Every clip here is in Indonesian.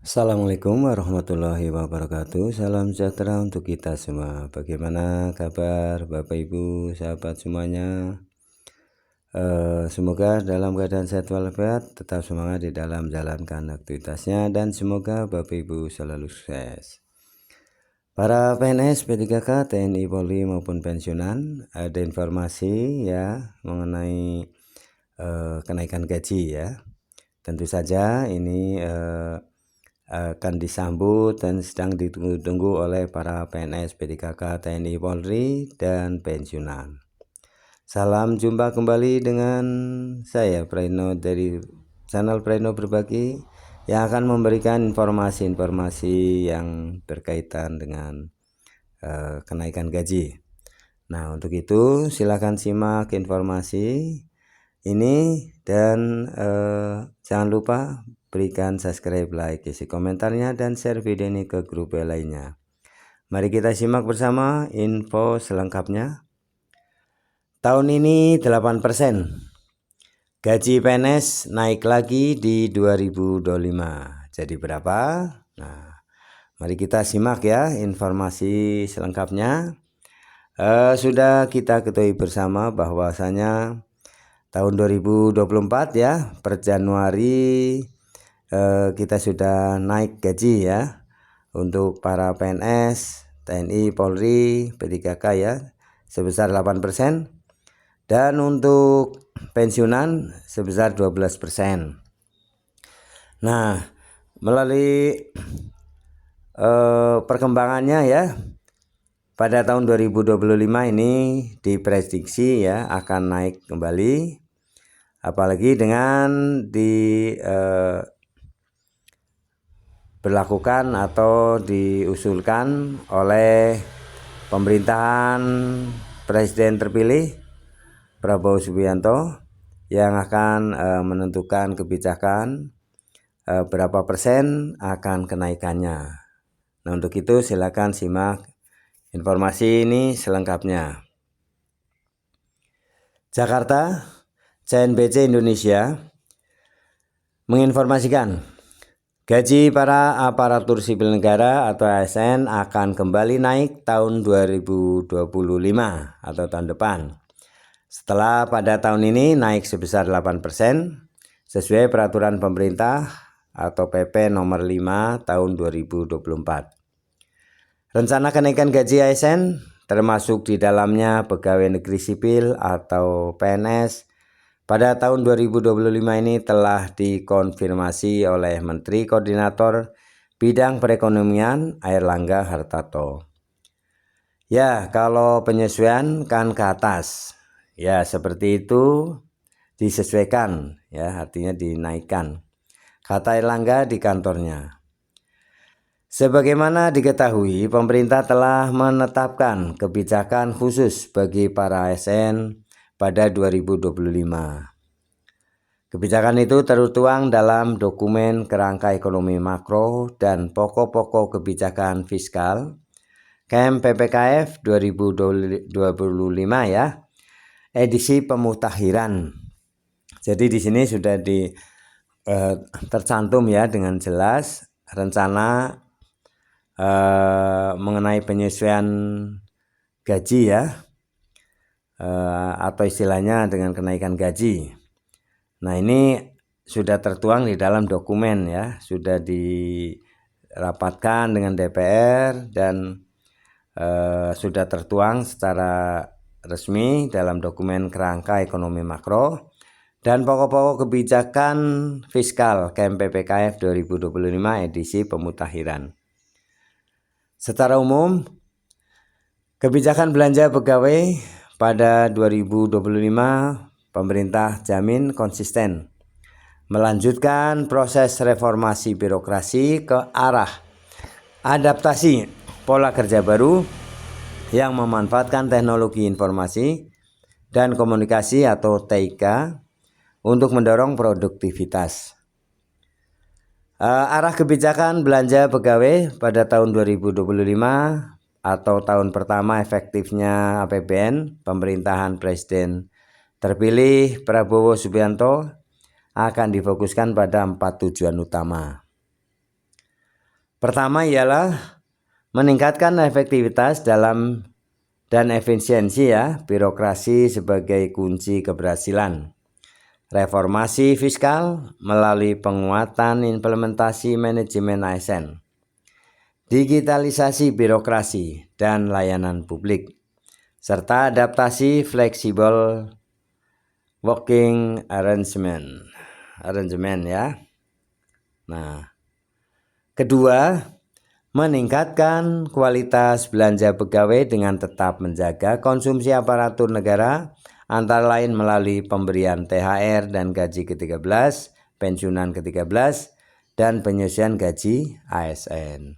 Assalamualaikum warahmatullahi wabarakatuh. Salam sejahtera untuk kita semua. Bagaimana kabar Bapak Ibu, sahabat semuanya? Semoga dalam keadaan sehat walafiat, tetap semangat di dalam menjalankan aktivitasnya, dan semoga Bapak Ibu selalu sukses. Para PNS, P3K, TNI, Polri maupun pensiunan, ada informasi ya mengenai kenaikan gaji ya. Tentu saja ini akan disambut dan sedang ditunggu-tunggu oleh para PNS, P3K, TNI, Polri, dan pensiunan. Salam jumpa kembali dengan saya Praino dari channel Praino Berbagi yang akan memberikan informasi-informasi yang berkaitan dengan kenaikan gaji. Nah, untuk itu silakan simak informasi ini dan jangan lupa berikan subscribe, like, isi komentarnya, dan share video ini ke grup lainnya. Mari kita simak bersama info selengkapnya. Tahun ini 8% gaji PNS naik lagi di 2025. Jadi berapa? Nah, mari kita simak ya informasi selengkapnya. Sudah kita ketahui bersama bahwasanya tahun 2024 ya, per Januari kita sudah naik gaji ya untuk para PNS, TNI, Polri, P3K ya sebesar 8%, dan untuk pensiunan sebesar 12%. Nah, melalui perkembangannya ya, pada tahun 2025 ini diprediksi ya akan naik kembali, apalagi dengan berlakukan atau diusulkan oleh pemerintahan Presiden terpilih Prabowo Subianto yang akan menentukan kebijakan berapa persen akan kenaikannya. Nah, untuk itu silakan simak informasi ini selengkapnya. Jakarta, CNBC Indonesia menginformasikan gaji para aparatur sipil negara atau ASN akan kembali naik tahun 2025 atau tahun depan. Setelah pada tahun ini naik sebesar 8% sesuai peraturan pemerintah atau PP nomor 5 tahun 2024. Rencana kenaikan gaji ASN termasuk di dalamnya pegawai negeri sipil atau PNS pada tahun 2025 ini telah dikonfirmasi oleh Menteri Koordinator Bidang Perekonomian Airlangga Hartarto. Ya, kalau penyesuaian kan ke atas. Ya, seperti itu disesuaikan ya, artinya dinaikkan. Kata Airlangga di kantornya. Sebagaimana diketahui, pemerintah telah menetapkan kebijakan khusus bagi para ASN pada 2025. Kebijakan itu tertuang dalam dokumen kerangka ekonomi makro dan pokok-pokok kebijakan fiskal KM PPKF 2025 ya, edisi pemutakhiran. Jadi di sini sudah tercantum ya dengan jelas rencana mengenai penyesuaian gaji ya, atau istilahnya dengan kenaikan gaji. Nah, ini sudah tertuang di dalam dokumen ya, sudah dirapatkan dengan DPR dan sudah tertuang secara resmi dalam dokumen kerangka ekonomi makro dan pokok-pokok kebijakan fiskal KM PPKF 2025 edisi pemutakhiran. Secara umum, kebijakan belanja pegawai pada 2025 pemerintah jamin konsisten melanjutkan proses reformasi birokrasi ke arah adaptasi pola kerja baru yang memanfaatkan teknologi informasi dan komunikasi atau TIK untuk mendorong produktivitas. Arah kebijakan belanja pegawai pada tahun 2025 atau tahun pertama efektifnya APBN pemerintahan Presiden terpilih Prabowo Subianto akan difokuskan pada 4 tujuan utama. Pertama ialah meningkatkan efektivitas dalam dan efisiensi ya, birokrasi sebagai kunci keberhasilan. Reformasi fiskal melalui penguatan implementasi manajemen ASN. Digitalisasi birokrasi dan layanan publik, serta adaptasi fleksibel working arrangement ya. Nah, kedua, meningkatkan kualitas belanja pegawai dengan tetap menjaga konsumsi aparatur negara, antara lain melalui pemberian THR dan gaji ke-13, pensiunan ke-13, dan penyelesaian gaji ASN.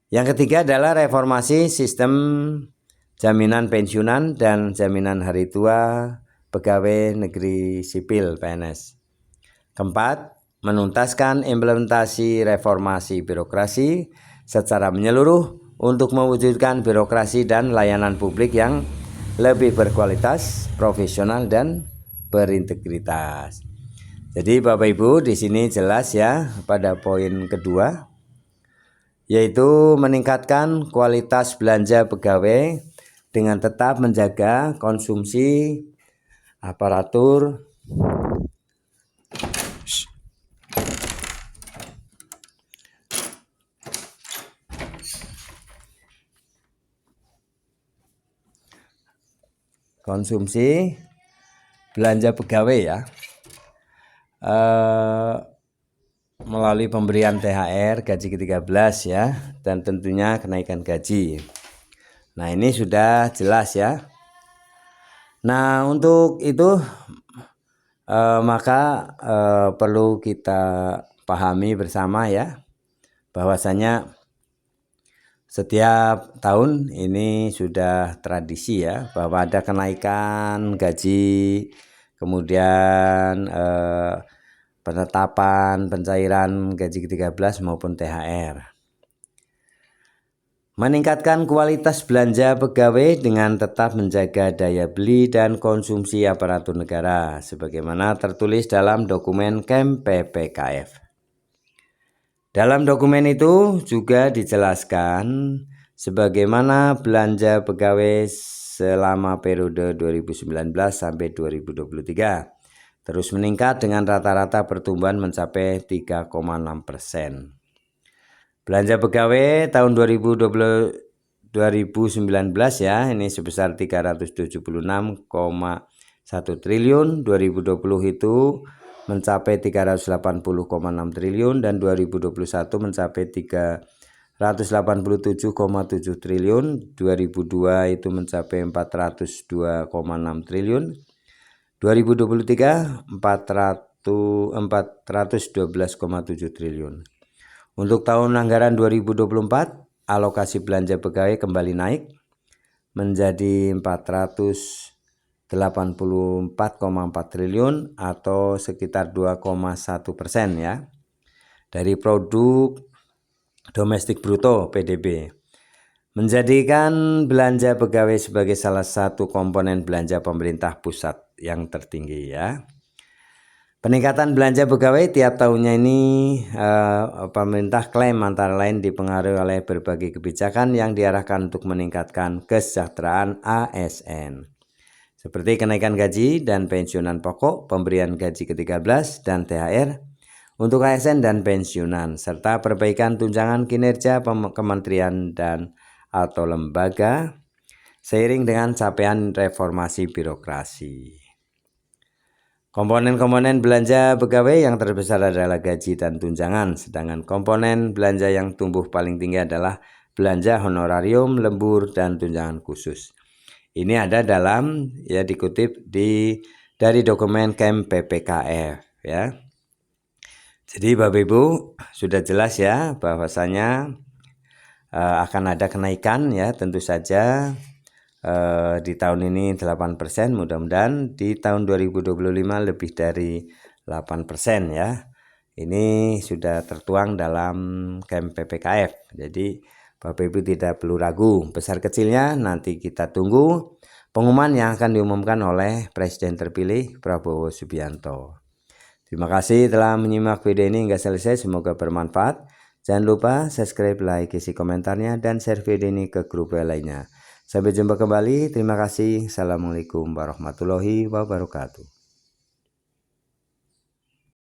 Yang ketiga adalah reformasi sistem jaminan pensiunan dan jaminan hari tua pegawai negeri sipil PNS. Keempat, menuntaskan implementasi reformasi birokrasi secara menyeluruh untuk mewujudkan birokrasi dan layanan publik yang lebih berkualitas, profesional, dan berintegritas. Jadi Bapak Ibu di sini jelas ya pada poin kedua, yaitu meningkatkan kualitas belanja pegawai dengan tetap menjaga konsumsi aparatur belanja pegawai ya, melalui pemberian THR, gaji ke-13 ya, dan tentunya kenaikan gaji. Nah, ini sudah jelas ya. Nah, untuk itu maka perlu kita pahami bersama ya, bahwasanya setiap tahun ini sudah tradisi ya, bahwa ada kenaikan gaji, kemudian penetapan pencairan gaji ke-13 maupun THR. Meningkatkan kualitas belanja pegawai dengan tetap menjaga daya beli dan konsumsi aparatur negara sebagaimana tertulis dalam dokumen KEM PPKF. Dalam dokumen itu juga dijelaskan sebagaimana belanja pegawai selama periode 2019 sampai 2023 terus meningkat dengan rata-rata pertumbuhan mencapai 3,6%. Belanja pegawai tahun 2019 ya, ini sebesar 376,1 triliun, 2020 itu mencapai 380,6 triliun dan 2021 mencapai 387,7 triliun, 2002 itu mencapai 402,6 triliun, 2023 412,7 triliun. Untuk tahun anggaran 2024 alokasi belanja pegawai kembali naik menjadi 484,4 triliun atau sekitar 2,1% ya dari produk domestik bruto PDB, menjadikan belanja pegawai sebagai salah satu komponen belanja pemerintah pusat yang tertinggi ya. Peningkatan belanja pegawai tiap tahunnya ini pemerintah klaim antara lain dipengaruhi oleh berbagai kebijakan yang diarahkan untuk meningkatkan kesejahteraan ASN. Seperti kenaikan gaji dan pensiunan pokok, pemberian gaji ke-13 dan THR untuk ASN dan pensiunan, serta perbaikan tunjangan kinerja kementerian dan atau lembaga seiring dengan capaian reformasi birokrasi. Komponen-komponen belanja pegawai yang terbesar adalah gaji dan tunjangan, sedangkan komponen belanja yang tumbuh paling tinggi adalah belanja honorarium, lembur, dan tunjangan khusus. Ini ada dalam ya dikutip dari dokumen KEM PPKF ya. Jadi Bapak Ibu sudah jelas ya bahwasanya akan ada kenaikan ya, tentu saja di tahun ini 8%, mudah-mudahan di tahun 2025 lebih dari 8% ya. Ini sudah tertuang dalam KEM PPKF. Jadi Bapak Ibu tidak perlu ragu, besar kecilnya nanti kita tunggu pengumuman yang akan diumumkan oleh Presiden terpilih Prabowo Subianto. Terima kasih telah menyimak video ini hingga selesai, semoga bermanfaat. Jangan lupa subscribe, like, isi komentarnya, dan share video ini ke grup lainnya. Sampai jumpa kembali. Terima kasih. Assalamualaikum warahmatullahi wabarakatuh.